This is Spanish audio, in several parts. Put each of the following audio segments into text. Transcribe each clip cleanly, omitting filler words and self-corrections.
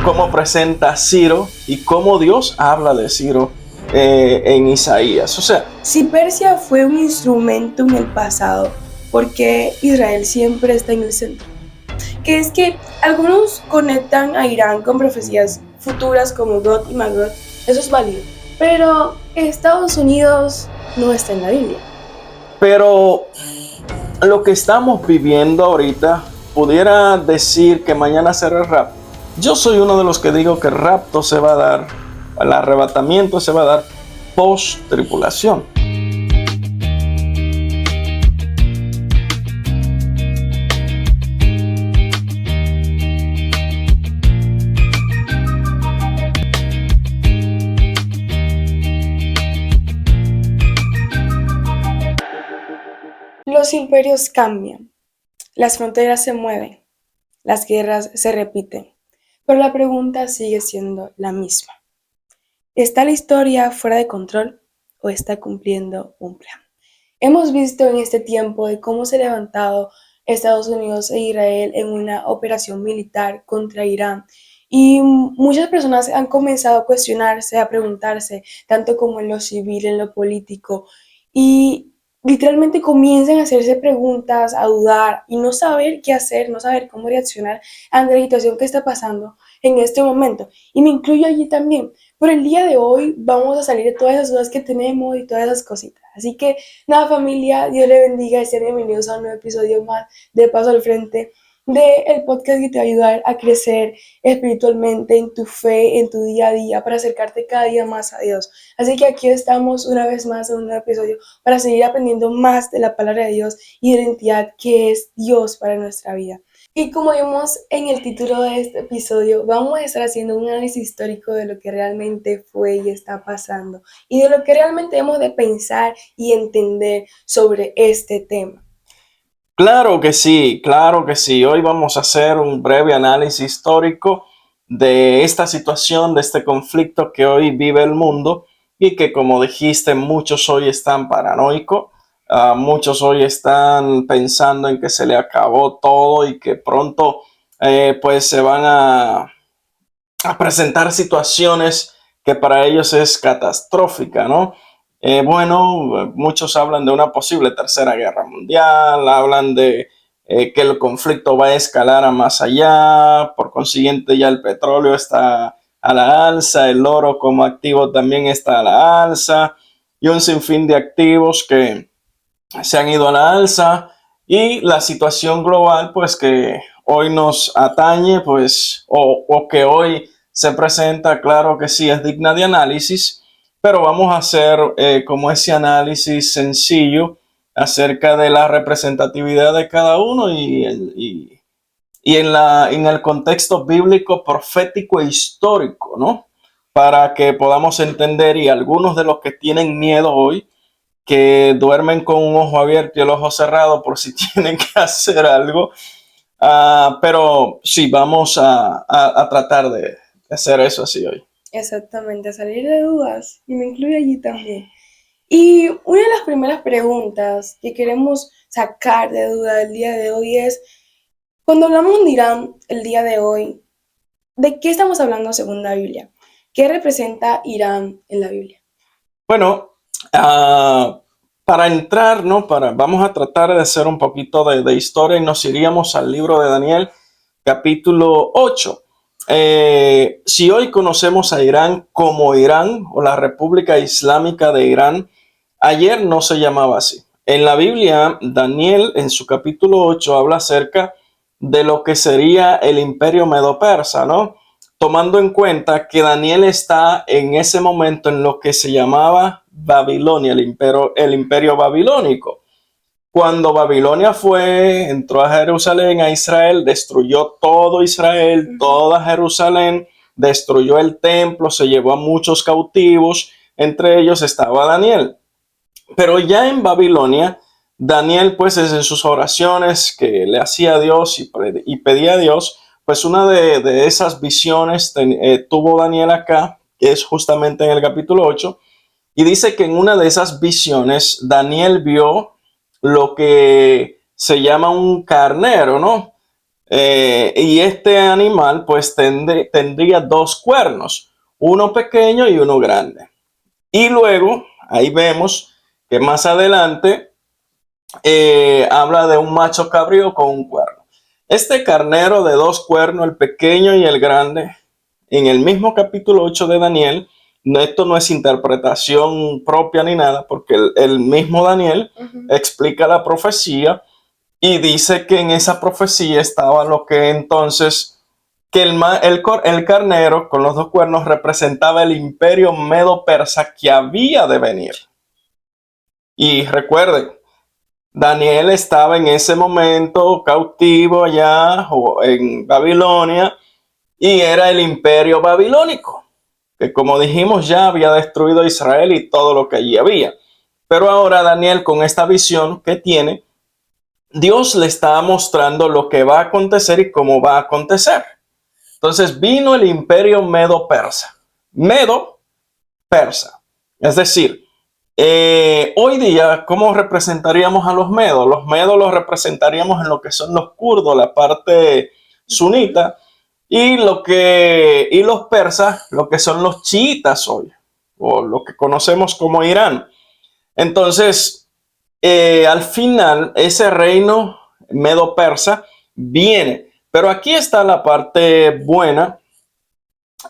cómo presenta a Ciro y cómo Dios habla de Ciro en Isaías. O sea, si Persia fue un instrumento en el pasado, ¿por qué Israel siempre está en el centro? Que es que algunos conectan a Irán con profecías futuras como Gog y Magog, eso es válido, pero Estados Unidos no está en la Biblia. pero lo que estamos viviendo ahorita, pudiera decir que mañana será el rapto. Yo soy uno de los que digo que el rapto se va a dar, el arrebatamiento se va a dar post tribulación. Los imperios cambian, las fronteras se mueven, las guerras se repiten, pero la pregunta sigue siendo la misma. ¿Está la historia fuera de control o está cumpliendo un plan? Hemos visto en este tiempo de cómo se ha levantado Estados Unidos e Israel en una operación militar contra Irán. Y muchas personas han comenzado a cuestionarse, a preguntarse, tanto como en lo civil, en lo político, y literalmente comienzan a hacerse preguntas, a dudar y no saber qué hacer, no saber cómo reaccionar ante la situación que está pasando en este momento. Y me incluyo allí también. Por el día de hoy vamos a salir de todas esas dudas que tenemos y todas esas cositas. Así que nada, familia, Dios le bendiga y sean bienvenidos a un nuevo episodio más de Paso al Frente, del podcast que te va a ayudar a crecer espiritualmente en tu fe, en tu día a día, para acercarte cada día más a Dios. Así que aquí estamos una vez más en un nuevo episodio para seguir aprendiendo más de la palabra de Dios y de la identidad que es Dios para nuestra vida. Y como vimos en el título de este episodio, vamos a estar haciendo un análisis histórico de lo que realmente fue y está pasando y de lo que realmente debemos de pensar y entender sobre este tema. Claro que sí, claro que sí. Hoy vamos a hacer un breve análisis histórico de esta situación, de este conflicto que hoy vive el mundo y que, como dijiste, muchos hoy están paranoicos, muchos hoy están pensando en que se le acabó todo y que pronto pues se van a presentar situaciones que para ellos es catastrófica, ¿no? Bueno, muchos hablan de una posible tercera guerra mundial, hablan de que el conflicto va a escalar a más allá, por consiguiente ya el petróleo está a la alza, el oro como activo también está a la alza y un sinfín de activos que se han ido a la alza y la situación global pues que hoy nos atañe pues o que hoy se presenta, claro que sí es digna de análisis, pero vamos a hacer como ese análisis sencillo acerca de la representatividad de cada uno y en el contexto bíblico, profético e histórico, ¿no? Para que podamos entender y algunos de los que tienen miedo hoy, que duermen con un ojo abierto y el ojo cerrado por si tienen que hacer algo. Pero sí, vamos a tratar de hacer eso así hoy. Exactamente, a salir de dudas, y me incluye allí también. Y una de las primeras preguntas que queremos sacar de duda el día de hoy es, cuando hablamos de Irán el día de hoy, ¿de qué estamos hablando según la Biblia? ¿Qué representa Irán en la Biblia? Bueno, para entrar, ¿no? Vamos a tratar de hacer un poquito de historia y nos iríamos al libro de Daniel, capítulo 8. Si hoy conocemos a Irán como Irán o la República Islámica de Irán, ayer no se llamaba así. En la Biblia, Daniel en su capítulo 8 habla acerca de lo que sería el imperio medo-persa, ¿no? Tomando en cuenta que Daniel está en ese momento en lo que se llamaba Babilonia, el imperio babilónico. Cuando Babilonia entró a Jerusalén, a Israel, destruyó todo Israel, toda Jerusalén, destruyó el templo, se llevó a muchos cautivos, entre ellos estaba Daniel. Pero ya en Babilonia, Daniel, pues en sus oraciones que le hacía a Dios y pedía a Dios, pues una de esas visiones tuvo Daniel acá, que es justamente en el capítulo 8, y dice que en una de esas visiones Daniel vio lo que se llama un carnero, ¿no? Y este animal pues tendría dos cuernos, uno pequeño y uno grande. Y luego ahí vemos que más adelante habla de un macho cabrío con un cuerno. Este carnero de dos cuernos, el pequeño y el grande, en el mismo capítulo 8 de Daniel, esto no es interpretación propia ni nada, porque el mismo Daniel explica la profecía y dice que en esa profecía estaba lo que entonces, que el carnero con los dos cuernos representaba el imperio medo-persa que había de venir. Y recuerden, Daniel estaba en ese momento cautivo allá en Babilonia y era el imperio babilónico, que como dijimos ya había destruido a Israel y todo lo que allí había. Pero ahora Daniel, con esta visión que tiene, Dios le está mostrando lo que va a acontecer y cómo va a acontecer. Entonces vino el imperio medo-persa. Medo-persa. Es decir, hoy día, ¿cómo representaríamos a los medos? Los medos los representaríamos en lo que son los kurdos, la parte sunita, y los persas, lo que son los chiitas hoy, o lo que conocemos como Irán. Entonces, al final, ese reino medo-persa viene. Pero aquí está la parte buena,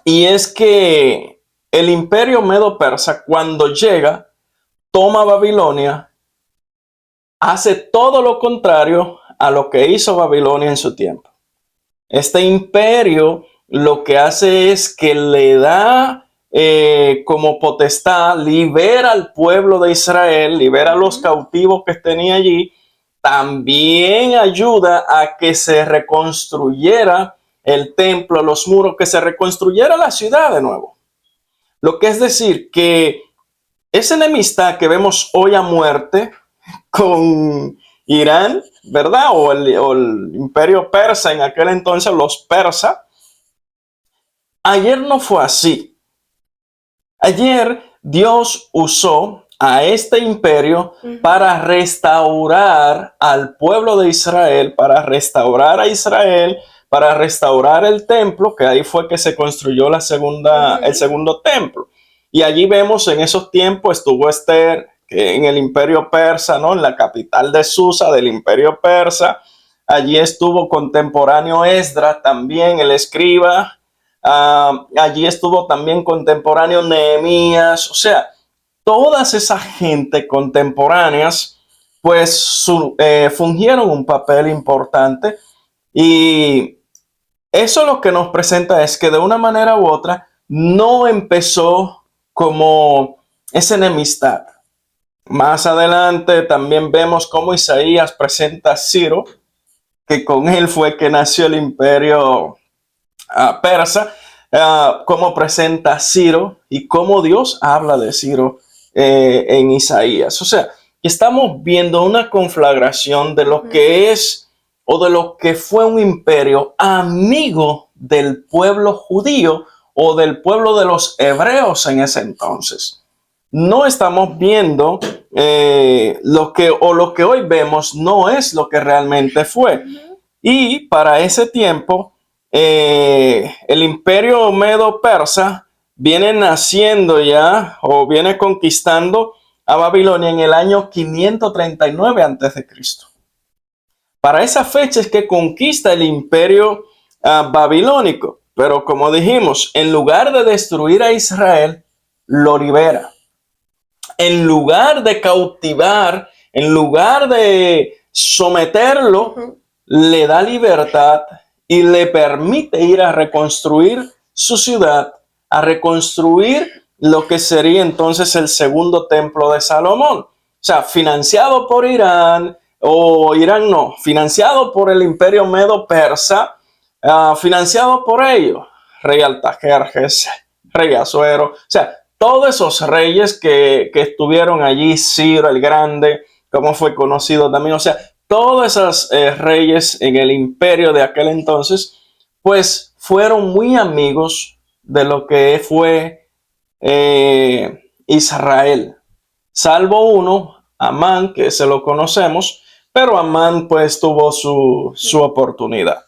y es que el imperio medo-persa, cuando llega, toma Babilonia, hace todo lo contrario a lo que hizo Babilonia en su tiempo. Este imperio lo que hace es que le da como potestad, libera al pueblo de Israel, libera a los cautivos que tenía allí, también ayuda a que se reconstruyera el templo, los muros, que se reconstruyera la ciudad de nuevo. Lo que es decir que esa enemistad que vemos hoy a muerte con Irán, ¿verdad? O el imperio persa en aquel entonces, los persas. Ayer no fue así. Ayer Dios usó a este imperio para restaurar al pueblo de Israel, para restaurar a Israel, para restaurar el templo, que ahí fue que se construyó el segundo templo. Y allí vemos en esos tiempos estuvo Esther, que en el imperio persa, ¿no? En la capital de Susa del imperio persa. Allí estuvo contemporáneo Esdras también, el escriba. Allí estuvo también contemporáneo Nehemías. O sea, todas esas gente contemporáneas, pues fungieron un papel importante. Y eso lo que nos presenta es que de una manera u otra no empezó como esa enemistad. Más adelante también vemos cómo Isaías presenta a Ciro, que con él fue que nació el imperio persa, cómo presenta a Ciro y cómo Dios habla de Ciro en Isaías. O sea, estamos viendo una conflagración de lo que es o de lo que fue un imperio amigo del pueblo judío o del pueblo de los hebreos en ese entonces. No estamos viendo lo que hoy vemos no es lo que realmente fue. Y para ese tiempo, el imperio medo-persa viene naciendo ya o viene conquistando a Babilonia en el año 539 a.C. Para esa fecha es que conquista el imperio babilónico. Pero como dijimos, en lugar de destruir a Israel, lo libera. En lugar de cautivar, en lugar de someterlo, le da libertad y le permite ir a reconstruir su ciudad, a reconstruir lo que sería entonces el segundo templo de Salomón. O sea, financiado por Irán, o Irán no, financiado por el imperio medo-persa, financiado por ellos, rey Artajerjes, rey Asuero, o sea, todos esos reyes que estuvieron allí, Ciro el Grande, como fue conocido también, o sea, todos esos reyes en el imperio de aquel entonces, pues fueron muy amigos de lo que fue Israel, salvo uno, Amán, que se lo conocemos, pero Amán pues tuvo su oportunidad.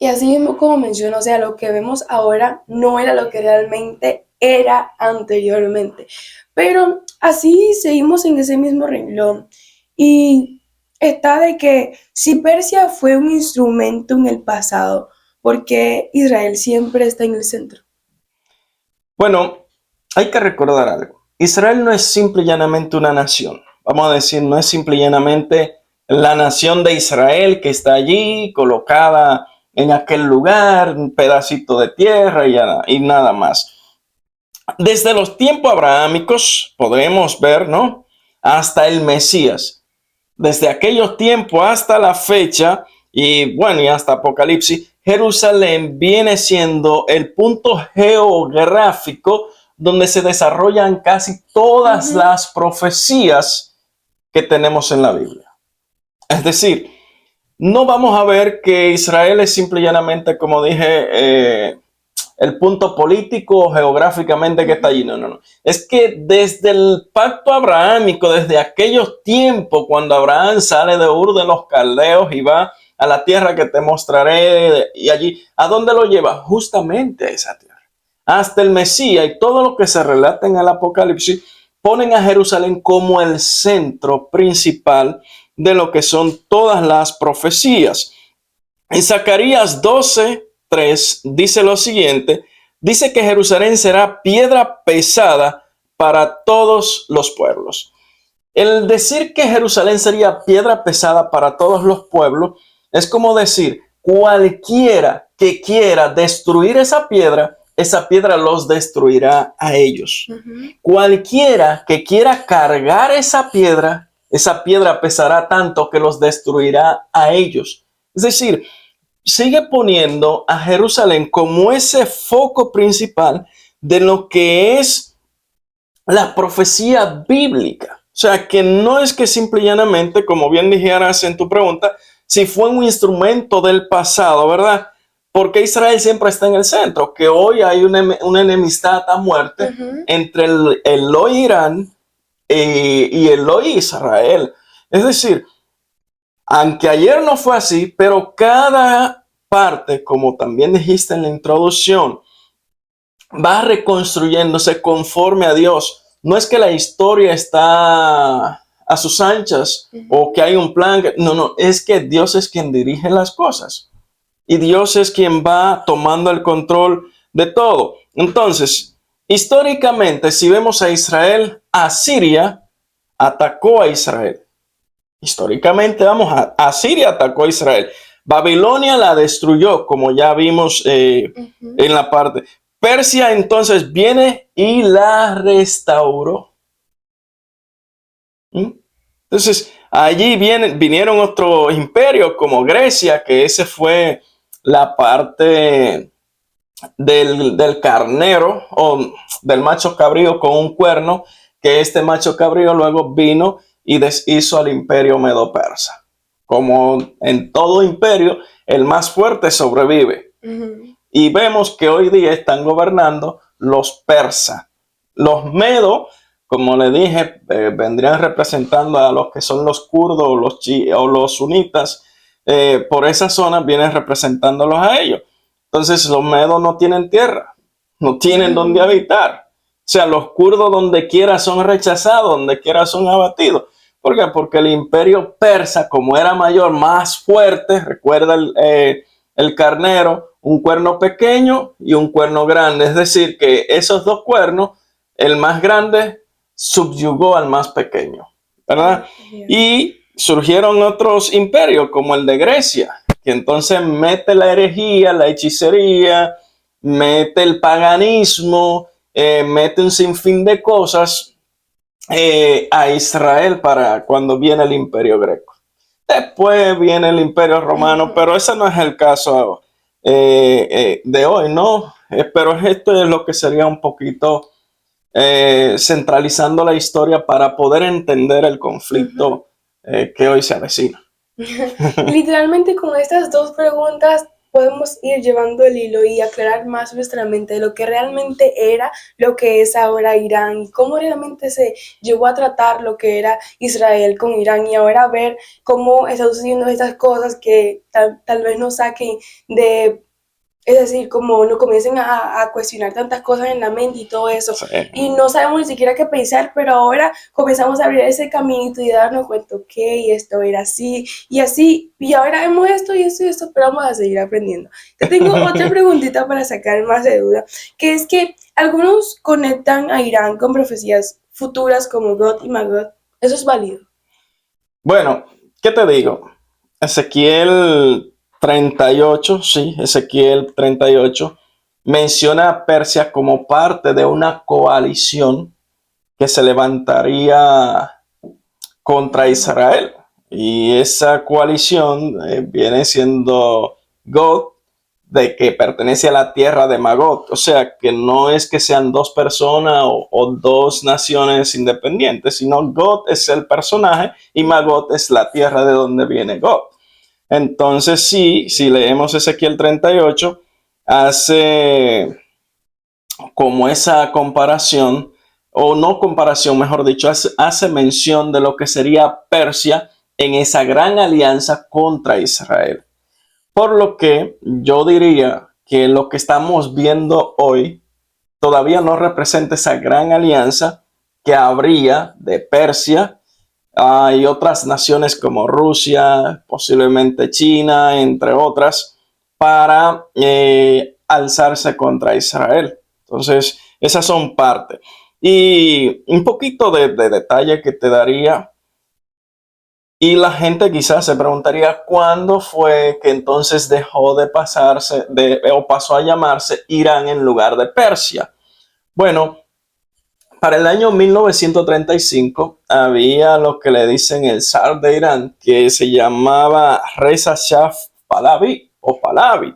Y así mismo como menciono, o sea, lo que vemos ahora no era lo que realmente era anteriormente. Pero así seguimos en ese mismo renglón. Y está de que si Persia fue un instrumento en el pasado, porque Israel siempre está en el centro. Bueno, hay que recordar algo. Israel no es simple y llanamente una nación. Vamos a decir, no es simple y llanamente la nación de Israel que está allí colocada en aquel lugar, un pedacito de tierra y nada más. Desde los tiempos abrahámicos podemos ver, ¿no? Hasta el Mesías. Desde aquellos tiempos hasta la fecha y bueno, y hasta Apocalipsis, Jerusalén viene siendo el punto geográfico donde se desarrollan casi todas las profecías que tenemos en la Biblia. Es decir, no vamos a ver que Israel es simple y llanamente, como dije, el punto político geográficamente que está allí. No, no, no. Es que desde el pacto abrahámico, desde aquellos tiempos, cuando Abraham sale de Ur de los Caldeos y va a la tierra que te mostraré, y allí, ¿a dónde lo lleva? Justamente a esa tierra. Hasta el Mesías y todo lo que se relata en el Apocalipsis ponen a Jerusalén como el centro principal de lo que son todas las profecías. En Zacarías 12:3 dice lo siguiente, dice que Jerusalén será piedra pesada para todos los pueblos. El decir que Jerusalén sería piedra pesada para todos los pueblos es como decir, cualquiera que quiera destruir esa piedra los destruirá a ellos. Cualquiera que quiera cargar esa piedra pesará tanto que los destruirá a ellos. Es decir, sigue poniendo a Jerusalén como ese foco principal de lo que es la profecía bíblica. O sea, que no es que simple y llanamente, como bien dijeras en tu pregunta, si fue un instrumento del pasado, ¿verdad? Porque Israel siempre está en el centro, que hoy hay una enemistad a muerte entre el hoy Irán y el hoy Israel. Es decir, aunque ayer no fue así, pero cada parte, como también dijiste en la introducción, va reconstruyéndose conforme a Dios. No es que la historia está a sus anchas o que hay un plan. No, no, es que Dios es quien dirige las cosas. Y Dios es quien va tomando el control de todo. Entonces, históricamente, si vemos a Israel, Asiria atacó a Israel. Históricamente, Asiria atacó a Israel. Babilonia la destruyó, como ya vimos en la parte. Persia entonces viene y la restauró. Entonces, allí vinieron otros imperios como Grecia, que ese fue la parte del carnero o del macho cabrío con un cuerno, que este macho cabrío luego vino y deshizo al imperio medo-persa. Como en todo imperio, el más fuerte sobrevive. Y vemos que hoy día están gobernando los persas. Los medos, como le dije, vendrían representando a los que son los kurdos o los sunitas. Por esa zona vienen representándolos a ellos. Entonces los medos no tienen tierra, no tienen donde habitar. O sea, los kurdos donde quiera son rechazados, donde quiera son abatidos. ¿Por qué? Porque el imperio persa, como era mayor, más fuerte, recuerda el carnero, un cuerno pequeño y un cuerno grande. Es decir, que esos dos cuernos, el más grande subyugó al más pequeño, ¿verdad? Y surgieron otros imperios como el de Grecia, que entonces mete la herejía, la hechicería, mete el paganismo, mete un sinfín de cosas a Israel para cuando viene el imperio greco. Después viene el imperio romano, pero ese no es el caso de hoy, ¿no? Pero esto es lo que sería un poquito centralizando la historia para poder entender el conflicto que hoy se avecina. Literalmente con estas dos preguntas podemos ir llevando el hilo y aclarar más nuestra mente de lo que realmente era, lo que es ahora Irán, y cómo realmente se llegó a tratar lo que era Israel con Irán, y ahora ver cómo está sucediendo estas cosas que tal vez nos saquen de, es decir, como no comiencen a cuestionar tantas cosas en la mente y todo eso, Sí. y no sabemos ni siquiera qué pensar, pero ahora comenzamos a abrir ese caminito y darnos cuenta, ok, esto era así, y ahora vemos esto y esto, pero vamos a seguir aprendiendo. Te tengo otra preguntita para sacar más de duda, que es que algunos conectan a Irán con profecías futuras como God y Magog. ¿Eso es válido? Bueno, ¿qué te digo? Ezequiel 38, sí, Ezequiel 38 menciona a Persia como parte de una coalición que se levantaría contra Israel. Y esa coalición viene siendo God, de que pertenece a la tierra de Magot. O sea, que no es que sean dos personas o dos naciones independientes, sino God es el personaje y Magot es la tierra de donde viene God. Entonces, sí, si leemos Ezequiel 38, hace como esa comparación, o no comparación, mejor dicho, hace mención de lo que sería Persia en esa gran alianza contra Israel. Por lo que yo diría que lo que estamos viendo hoy todavía no representa esa gran alianza que habría de Persia y otras naciones como Rusia, posiblemente China, entre otras, para alzarse contra Israel. Entonces, esas son partes. Y un poquito de detalle que te daría, y la gente quizás se preguntaría cuándo fue que entonces dejó de pasarse, o pasó a llamarse Irán en lugar de Persia. Bueno, para el año 1935 había lo que le dicen el zar de Irán, que se llamaba Reza Shah Pahlavi o Pahlavi.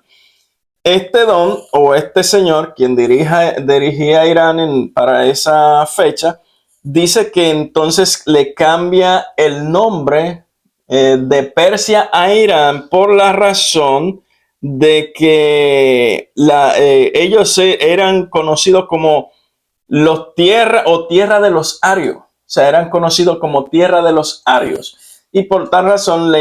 Este don o este señor, quien dirigía Irán para esa fecha, dice que entonces le cambia el nombre de Persia a Irán por la razón de que ellos eran conocidos como los tierra o tierra de los arios, o sea, eran conocidos como tierra de los arios, y por tal razón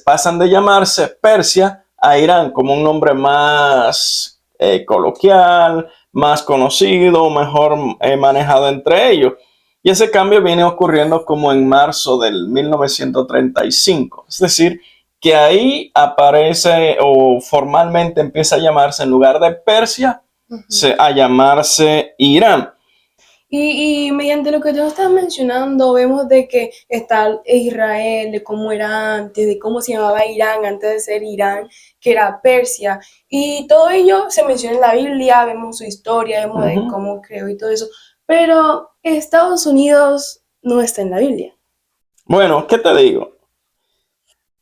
pasan de llamarse Persia a Irán como un nombre más coloquial, más conocido, mejor manejado entre ellos. Y ese cambio viene ocurriendo como en marzo del 1935, es decir, que ahí aparece o formalmente empieza a llamarse, en lugar de Persia, a llamarse Irán. Y mediante lo que tú estás mencionando, vemos de que está Israel, de cómo era antes, de cómo se llamaba Irán antes de ser Irán, que era Persia. Y todo ello se menciona en la Biblia, vemos su historia, vemos de cómo creó y todo eso. Pero Estados Unidos no está en la Biblia. Bueno, ¿qué te digo?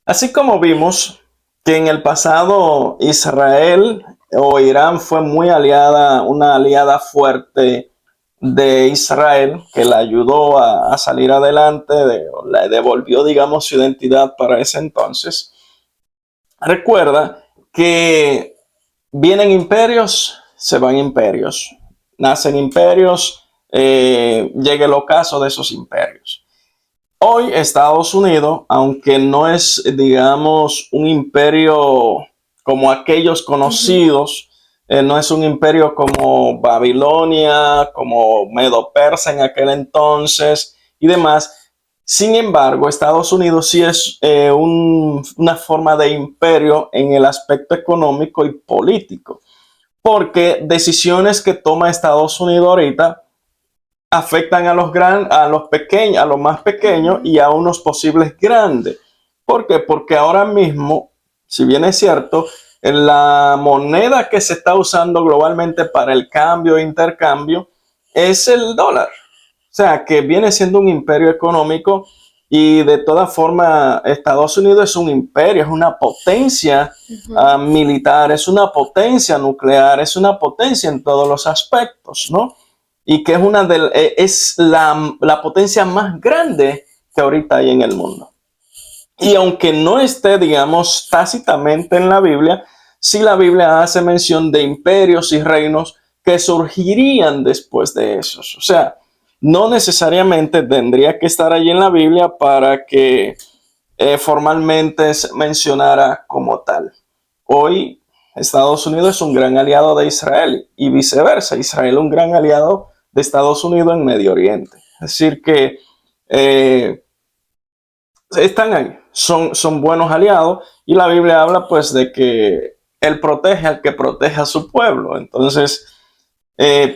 Así como vimos que en el pasado Israel o Irán fue muy aliada, una aliada fuerte de Israel, que la ayudó a salir adelante, le devolvió, digamos, su identidad para ese entonces. Recuerda que vienen imperios, se van imperios, nacen imperios, llega el ocaso de esos imperios. Hoy Estados Unidos, aunque no es, digamos, un imperio como aquellos conocidos, no es un imperio como Babilonia, como Medo-Persa en aquel entonces y demás. Sin embargo, Estados Unidos sí es una forma de imperio en el aspecto económico y político, porque decisiones que toma Estados Unidos ahorita afectan a los pequeños, a los más pequeños y a unos posibles grandes. ¿Por qué? Porque ahora mismo, si bien es cierto, la moneda que se está usando globalmente para el cambio e intercambio es el dólar. O sea, que viene siendo un imperio económico y de todas formas Estados Unidos es un imperio, es una potencia militar, es una potencia nuclear, es una potencia en todos los aspectos, ¿no? Y que es la potencia más grande que ahorita hay en el mundo. Y aunque no esté, digamos, tácitamente en la Biblia, sí la Biblia hace mención de imperios y reinos que surgirían después de esos. O sea, no necesariamente tendría que estar allí en la Biblia para que formalmente se mencionara como tal. Hoy Estados Unidos es un gran aliado de Israel y viceversa. Israel es un gran aliado de Estados Unidos en Medio Oriente. Es decir, que están ahí, son buenos aliados y la Biblia habla pues de que Él protege al que protege a su pueblo. Entonces,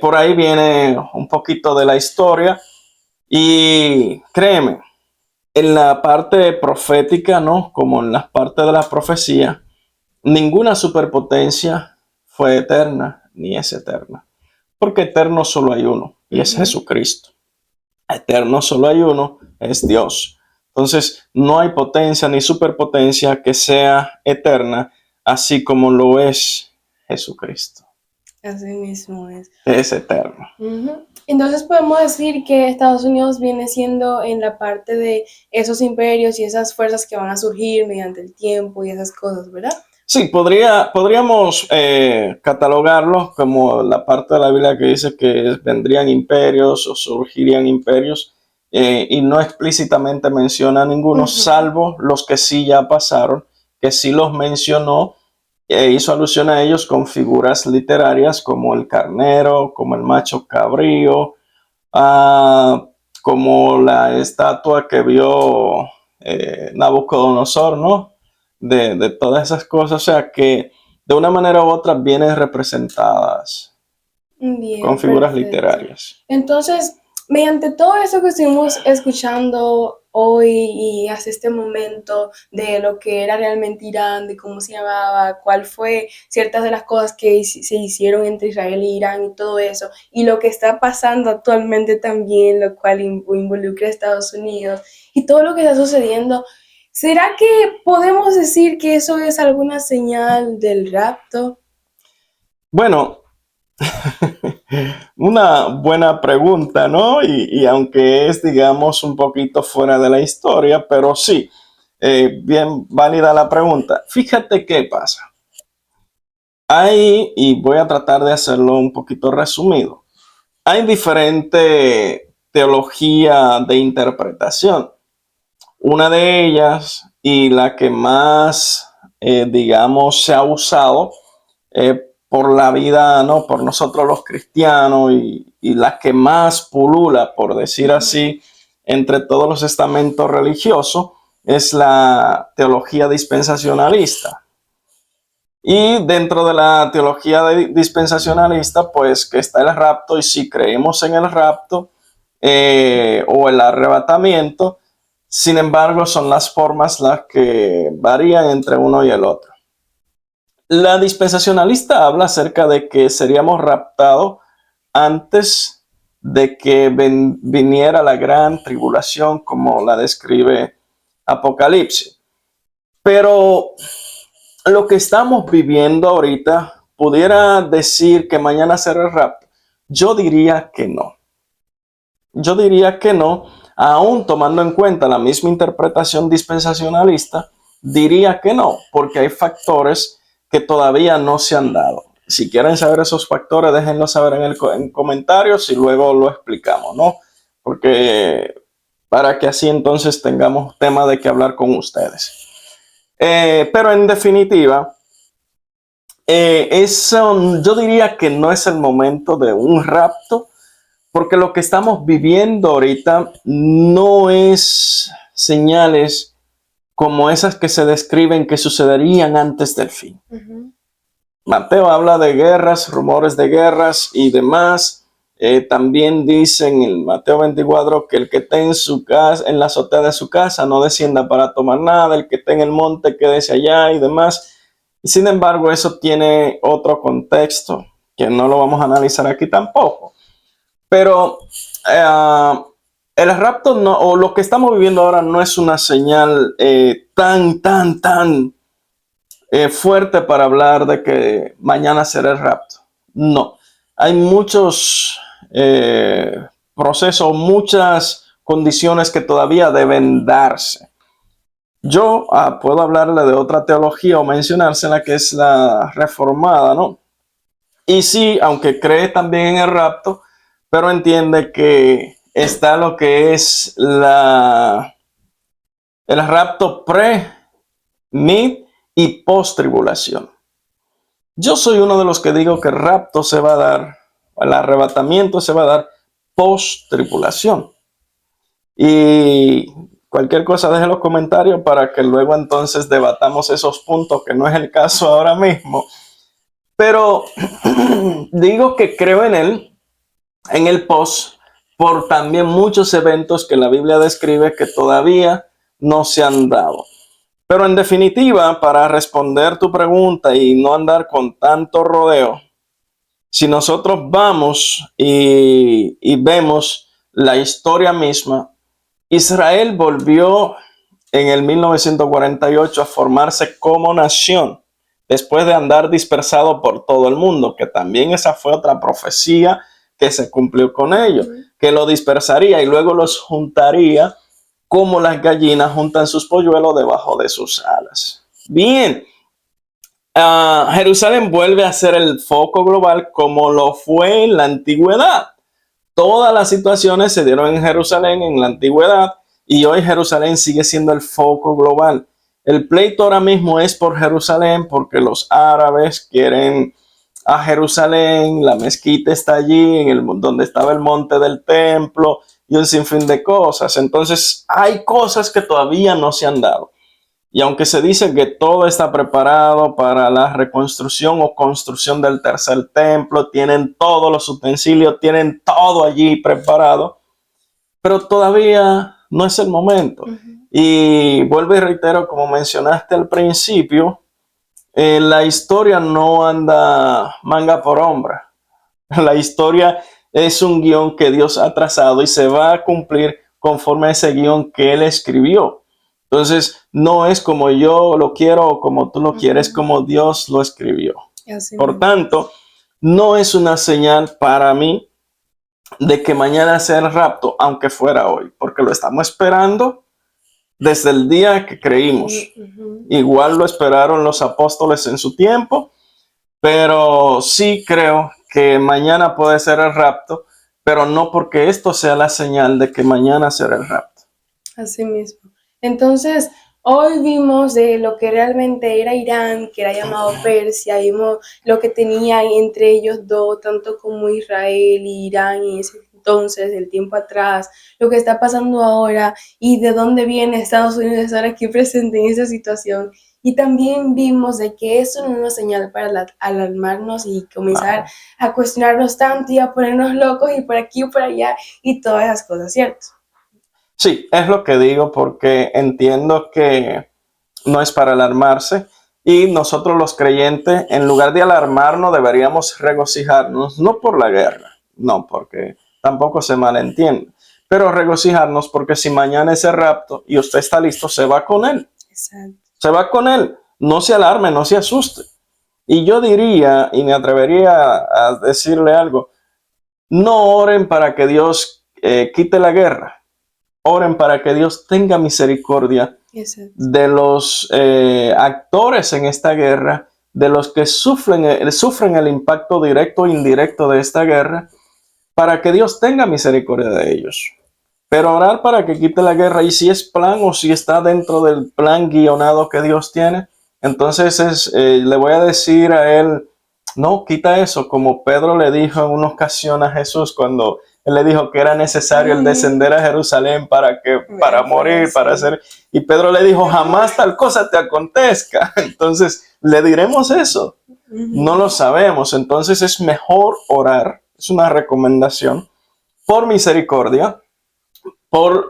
por ahí viene un poquito de la historia y créeme, en la parte profética, ¿no? Como en las partes de la profecía, ninguna superpotencia fue eterna ni es eterna, porque eterno solo hay uno y es Jesucristo. Eterno solo hay uno, es Dios. Entonces, no hay potencia ni superpotencia que sea eterna, así como lo es Jesucristo. Así mismo es. Es eterno. Entonces podemos decir que Estados Unidos viene siendo en la parte de esos imperios y esas fuerzas que van a surgir mediante el tiempo y esas cosas, ¿verdad? Sí, podríamos catalogarlo como la parte de la Biblia que dice que vendrían imperios o surgirían imperios y no explícitamente menciona ninguno, salvo los que sí ya pasaron, que sí los mencionó e hizo alusión a ellos con figuras literarias como el carnero, como el macho cabrío, como la estatua que vio Nabucodonosor, ¿no? De todas esas cosas, o sea que de una manera u otra vienen representadas con figuras literarias. Entonces, mediante todo eso que estuvimos escuchando hoy y hasta este momento de lo que era realmente Irán, de cómo se llamaba, cuál fue ciertas de las cosas que se hicieron entre Israel e Irán y todo eso, y lo que está pasando actualmente también, lo cual involucra a Estados Unidos y todo lo que está sucediendo, ¿será que podemos decir que eso es alguna señal del rapto? Bueno, una buena pregunta, ¿no? Y aunque es, digamos, un poquito fuera de la historia, pero sí, bien válida la pregunta. Fíjate qué pasa. Y voy a tratar de hacerlo un poquito resumido. Hay diferente teología de interpretación. Una de ellas y la que más, digamos, se ha usado por la vida, ¿no? Por nosotros los cristianos y la que más pulula, por decir así, entre todos los estamentos religiosos, es la teología dispensacionalista. Y dentro de la teología dispensacionalista, pues que está el rapto, y si creemos en el rapto o el arrebatamiento, sin embargo, son las formas las que varían entre uno y el otro. La dispensacionalista habla acerca de que seríamos raptados antes de que viniera la gran tribulación, como la describe Apocalipsis. Pero lo que estamos viviendo ahorita, ¿pudiera decir que mañana será el rapto? Yo diría que no. Yo diría que no, aún tomando en cuenta la misma interpretación dispensacionalista, diría que no, porque hay factores que todavía no se han dado. Si quieren saber esos factores, déjenlo saber en comentarios y luego lo explicamos, ¿no? Porque para que así entonces tengamos tema de qué hablar con ustedes. Pero en definitiva, eso yo diría que no es el momento de un rapto, porque lo que estamos viviendo ahorita no es señales como esas que se describen que sucederían antes del fin. Mateo habla de guerras, rumores de guerras y demás. También dicen en Mateo 24 que el que esté en su casa, en la azotea de su casa, no descienda para tomar nada, el que esté en el monte quédese allá y demás. Sin embargo, eso tiene otro contexto que no lo vamos a analizar aquí tampoco. Pero el rapto no, o lo que estamos viviendo ahora no es una señal tan fuerte para hablar de que mañana será el rapto. No, hay muchos procesos, muchas condiciones que todavía deben darse. Yo puedo hablarle de otra teología o mencionársela que es la reformada, ¿no? Y sí, aunque cree también en el rapto, pero entiende que está lo que es el rapto pre, mid y post tribulación. Yo soy uno de los que digo que el rapto se va a dar, el arrebatamiento se va a dar post tribulación. Y cualquier cosa deje en los comentarios para que luego entonces debatamos esos puntos, que no es el caso ahora mismo. Pero digo que creo en el post, por también muchos eventos que la Biblia describe que todavía no se han dado. Pero en definitiva, para responder tu pregunta y no andar con tanto rodeo, si nosotros vamos y vemos la historia misma, Israel volvió en el 1948 a formarse como nación, después de andar dispersado por todo el mundo, que también esa fue otra profecía que se cumplió con ellos, que lo dispersaría y luego los juntaría como las gallinas juntan sus polluelos debajo de sus alas. Bien, Jerusalén vuelve a ser el foco global como lo fue en la antigüedad. Todas las situaciones se dieron en Jerusalén en la antigüedad y hoy Jerusalén sigue siendo el foco global. El pleito ahora mismo es por Jerusalén porque los árabes quieren a Jerusalén, la mezquita está allí, donde estaba el monte del templo y un sinfín de cosas. Entonces hay cosas que todavía no se han dado. Y aunque se dice que todo está preparado para la reconstrucción o construcción del tercer templo, tienen todos los utensilios, tienen todo allí preparado, pero todavía no es el momento. Y vuelvo y reitero, como mencionaste al principio, la historia no anda manga por hombro. La historia es un guión que Dios ha trazado y se va a cumplir conforme a ese guión que Él escribió. Entonces, no es como yo lo quiero o como tú lo quieres, como Dios lo escribió. Por tanto, no es una señal para mí de que mañana sea el rapto, aunque fuera hoy, porque lo estamos esperando desde el día que creímos. Igual lo esperaron los apóstoles en su tiempo, pero sí creo que mañana puede ser el rapto, pero no porque esto sea la señal de que mañana será el rapto. Así mismo. Entonces, hoy vimos de lo que realmente era Irán, que era llamado Persia, vimos lo que tenían entre ellos dos, tanto como Israel y Irán en ese entonces, el tiempo atrás, lo que está pasando ahora y de dónde viene Estados Unidos estar aquí presente en esa situación. Y también vimos de que eso no es una señal para alarmarnos y comenzar a cuestionarnos tanto y a ponernos locos y por aquí y por allá y todas esas cosas, ¿cierto? Sí, es lo que digo porque entiendo que no es para alarmarse y nosotros los creyentes, en lugar de alarmarnos, deberíamos regocijarnos, no por la guerra, no, porque tampoco se malentiende, pero regocijarnos porque si mañana es el rapto y usted está listo, se va con él. Exacto. Se va con él, no se alarme, no se asuste. Y yo diría, y me atrevería a decirle algo, no oren para que Dios quite la guerra. Oren para que Dios tenga misericordia de los actores en esta guerra, de los que sufren el impacto directo e indirecto de esta guerra, para que Dios tenga misericordia de ellos. Pero orar para que quite la guerra, y si es plan o si está dentro del plan guionado que Dios tiene, entonces le voy a decir a él, no, quita eso, como Pedro le dijo en una ocasión a Jesús cuando él le dijo que era necesario el descender a Jerusalén para morir, para hacer, y Pedro le dijo, jamás tal cosa te acontezca. Entonces, ¿le diremos eso? No lo sabemos, entonces es mejor orar, es una recomendación, por misericordia,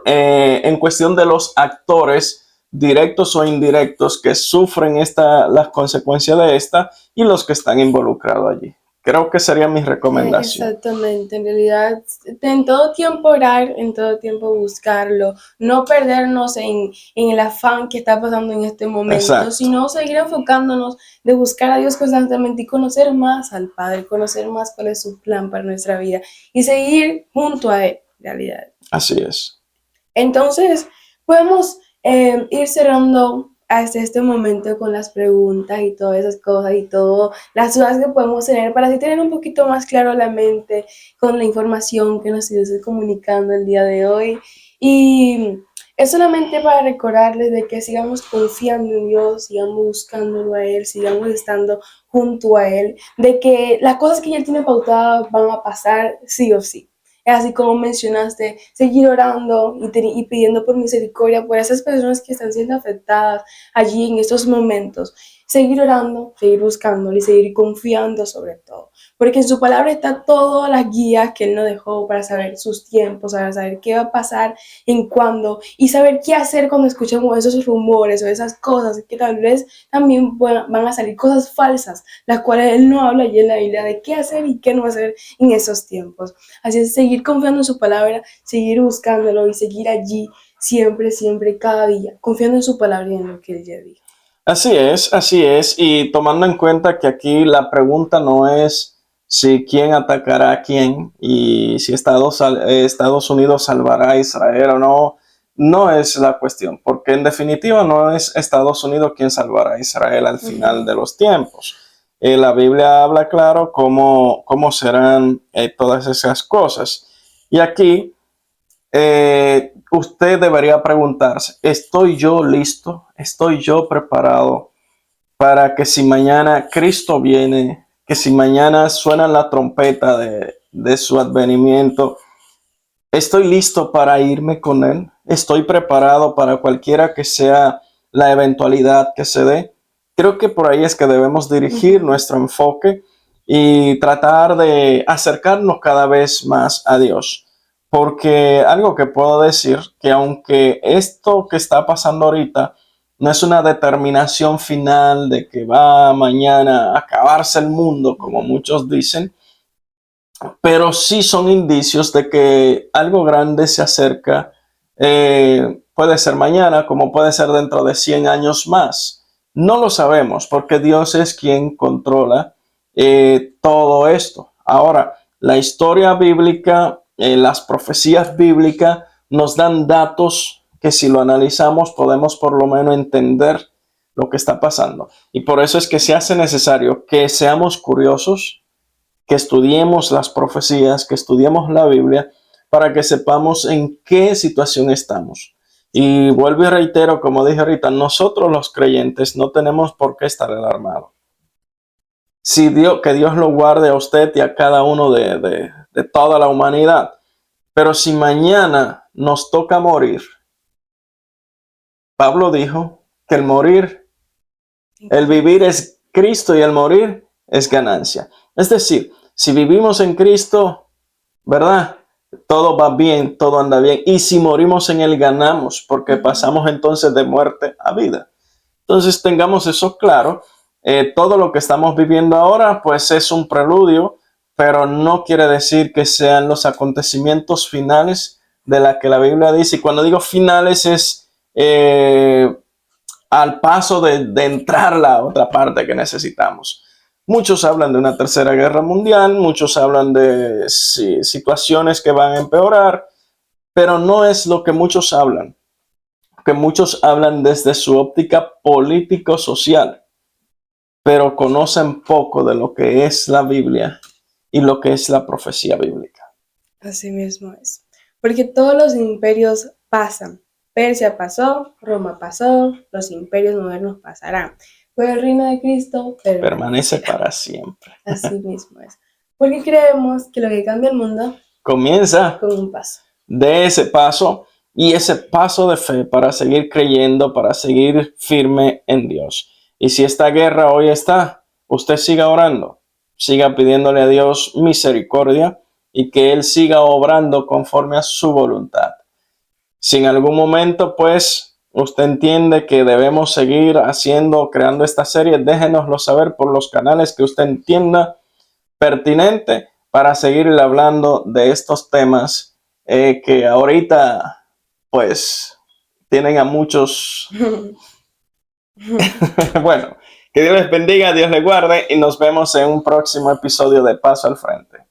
en cuestión de los actores directos o indirectos que sufren las consecuencias de esta y los que están involucrados allí. Creo que sería mi recomendación. Exactamente, en realidad, en todo tiempo orar, en todo tiempo buscarlo, no perdernos en el afán que está pasando en este momento, exacto, sino seguir enfocándonos de buscar a Dios constantemente y conocer más al Padre, conocer más cuál es su plan para nuestra vida y seguir junto a Él, en realidad. Así es. Entonces, podemos ir cerrando hasta este momento con las preguntas y todas esas cosas y todas las dudas que podemos tener para así tener un poquito más claro la mente con la información que nos estoy comunicando el día de hoy. Y es solamente para recordarles de que sigamos confiando en Dios, sigamos buscándolo a Él, sigamos estando junto a Él, de que las cosas que Él tiene pautadas van a pasar sí o sí. Así como mencionaste, seguir orando y pidiendo por misericordia por esas personas que están siendo afectadas allí en estos momentos. Seguir orando, seguir buscándolo y seguir confiando sobre todo. Porque en su palabra está todas las guías que Él nos dejó para saber sus tiempos, para saber qué va a pasar, en cuándo, y saber qué hacer cuando escuchemos esos rumores o esas cosas que tal vez también van a salir cosas falsas, las cuales Él no habla allí en la Biblia de qué hacer y qué no hacer en esos tiempos. Así es, seguir confiando en su palabra, seguir buscándolo y seguir allí siempre, siempre, cada día, confiando en su palabra y en lo que Él ya dijo. Así es, y tomando en cuenta que aquí la pregunta no es si quién atacará a quién y si Estados Unidos salvará a Israel o no, no es la cuestión, porque en definitiva no es Estados Unidos quien salvará a Israel al final de los tiempos. La Biblia habla claro cómo serán todas esas cosas. Y aquí usted debería preguntarse, ¿estoy yo listo? ¿Estoy yo preparado para que si mañana Cristo viene, que si mañana suena la trompeta de su advenimiento, estoy listo para irme con Él? ¿Estoy preparado para cualquiera que sea la eventualidad que se dé? Creo que por ahí es que debemos dirigir nuestro enfoque y tratar de acercarnos cada vez más a Dios. Porque algo que puedo decir, que aunque esto que está pasando ahorita no es una determinación final de que va mañana a acabarse el mundo, como muchos dicen, pero sí son indicios de que algo grande se acerca. Puede ser mañana, como puede ser dentro de 100 años más. No lo sabemos porque Dios es quien controla todo esto. Ahora, la historia bíblica, las profecías bíblicas nos dan datos que si lo analizamos podemos por lo menos entender lo que está pasando. Y por eso es que se hace necesario que seamos curiosos, que estudiemos las profecías, que estudiemos la Biblia, para que sepamos en qué situación estamos. Y vuelvo y reitero, como dije ahorita, nosotros los creyentes no tenemos por qué estar alarmados. Que Dios lo guarde a usted y a cada uno de toda la humanidad. Pero si mañana nos toca morir, Pablo dijo que el vivir es Cristo y el morir es ganancia. Es decir, si vivimos en Cristo, ¿verdad? Todo va bien, todo anda bien. Y si morimos en Él, ganamos, porque pasamos entonces de muerte a vida. Entonces tengamos eso claro. Todo lo que estamos viviendo ahora, pues es un preludio, pero no quiere decir que sean los acontecimientos finales de la que la Biblia dice. Y cuando digo finales es al paso de entrar la otra parte que necesitamos. Muchos hablan de una tercera guerra mundial, muchos hablan de situaciones que van a empeorar, pero no es lo que muchos hablan, que muchos hablan desde su óptica político-social, pero conocen poco de lo que es la Biblia y lo que es la profecía bíblica. Así mismo es. Porque todos los imperios pasan. Persia pasó, Roma pasó, los imperios modernos pasarán. Pero el reino de Cristo Permanece para siempre. Así mismo es. Porque creemos que lo que cambia el mundo comienza con un paso. De ese paso y ese paso de fe para seguir creyendo, para seguir firme en Dios. Y si esta guerra hoy está, usted siga orando, siga pidiéndole a Dios misericordia y que Él siga obrando conforme a su voluntad. Si en algún momento, pues, usted entiende que debemos seguir creando esta serie, déjenoslo saber por los canales que usted entienda pertinente para seguirle hablando de estos temas que ahorita, pues, tienen a muchos. Bueno, que Dios les bendiga, Dios les guarde y nos vemos en un próximo episodio de Paso al Frente.